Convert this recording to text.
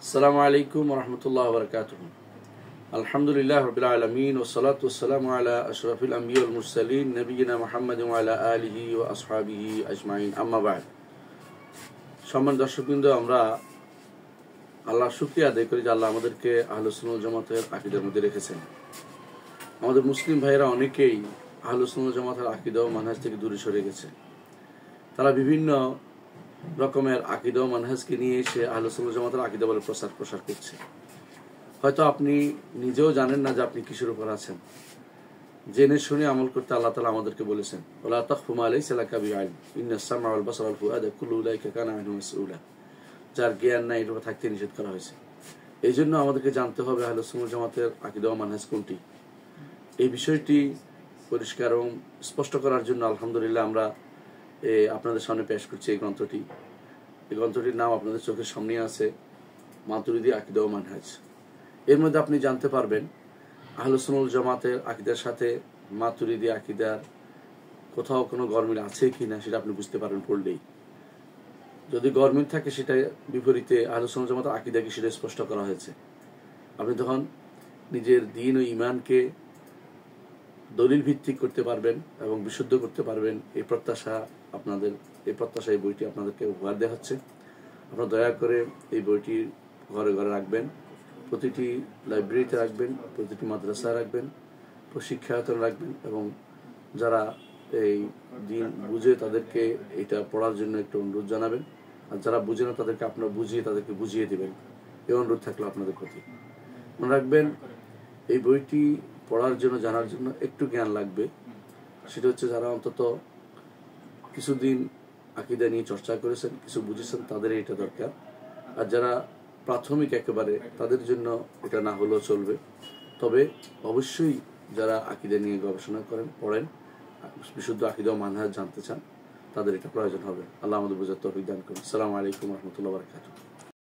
আসসালামু আলাইকুম ওয়া রাহমাতুল্লাহি ওয়া বারাকাতুহু। আলহামদুলিল্লাহি রাব্বিল আলামিন ওয়া সলাতু ওয়াসসালামু আলা আশরাফিল আমবিয়া ওয়াল মুরসালিন নবিয়িনা মুহাম্মাদিন ওয়া আলা আলিহি ওয়া আসহাবিহি আজমাইন, আম্মা বা'দ। সম্মানিত দর্শকবৃন্দ, আমরা আল্লাহর শুকরিয়া আদায় করি যে আল্লাহ আমাদেরকে আহলুস সুন্নাহ ওয়াল জামাতের আকীদার মধ্যে রেখেছেন। আমাদের মুসলিম ভাইরা অনেকেই আহলুস সুন্নাহ ওয়াল জামাতের আকীদা ও মানহাজ থেকে দূরে সরে গেছে। তারা বিভিন্ন রকমের আকীদা ও মানহাজকে নিয়ে এসে আহলুস সুন্নাহ ওয়াল জামাতের আকীদা বলে প্রসার করছে। হয়তো আপনি নিজেও জানেন না যে আপনি কিসের উপর আছেন। জেনে শুনে আমল করতে আল্লাহ তাআলা আমাদেরকে বলেছেন, ওয়ালা তাখফু মা লাইসা লাকা বিইলম ইন্নাস সামআ ওয়াল বাসারা ওয়াল ফুআদা কুল্লু উলাইকা কানা আনহু মাসউলা। যার জ্ঞান নাই এর উপর থাকতে নিষেধ করা হয়েছে। এই জন্য আমাদেরকে জানতে হবে আহলুস সুন্নাহ ওয়াল জামাতের আকীদা ও মানহাজ কোনটি। এই বিষয়টি পরিষ্কার এবং স্পষ্ট করার জন্য আলহামদুলিল্লাহ আমরা আপনাদের সামনে পেশ করছি এই গ্রন্থটি। এই গ্রন্থটির নাম আপনাদের চোখের সামনে আছে, মাতুরিদি আকীদা ও মানহাজ। এর মধ্যে আপনি জানতে পারবেন আহলুস সুন্নাহ ওয়াল জামাতের আকীদার সাথে মাতুরিদি আকীদার কোথাও কোনো গরমিল আছে কিনা সেটা আপনি বুঝতে পারবেন পড়লেই। যদি গরমিল থাকে সেটা বিপরীতে আহলুস সুন্নাহ ওয়াল জামাতের আকীদাকে সেটা স্পষ্ট করা হয়েছে। আপনি তখন নিজের দ্বীন ও ঈমানকে দলিল ভিত্তিক করতে পারবেন এবং বিশুদ্ধ করতে পারবেন। এই প্রত্যাশা এই বইটি আপনাদেরকে উপহার দেওয়া হচ্ছে। আপনারা দয়া করে এই বইটি ঘরে ঘরে রাখবেন, প্রতিটি লাইব্রেরিতে রাখবেন, প্রতিটি মাদ্রাসায় রাখবেন, প্রশিক্ষায়তনে রাখবেন এবং যারা এই দিন বুঝে তাদেরকে এটা পড়ার জন্য একটু অনুরোধ জানাবেন। আর যারা বুঝে না তাদেরকে আপনারা তাদেরকে বুঝিয়ে দেবেন, এই অনুরোধ থাকলো আপনাদের প্রতি। মনে রাখবেন, এই বইটি পড়ার জন্য, জানার জন্য একটু জ্ঞান লাগবে। সেটা হচ্ছে যারা অন্তত কিছুদিন আকীদা নিয়ে চর্চা করেছেন, কিছু বুঝেছেন, তাদের এটা দরকার। আর যারা প্রাথমিক একেবারে, তাদের জন্য এটা না হলেও চলবে। তবে অবশ্যই যারা আকীদা নিয়ে গবেষণা করেন, পড়েন, বিশুদ্ধ আকীদা ও মানহাজ জানতে চান, তাদের এটা প্রয়োজন হবে। আল্লাহ আমাদের বোঝার তৌফিক দান করুন। আসসালামু আলাইকুম ওয়া রাহমাতুল্লাহি ওয়া বারাকাতুহু।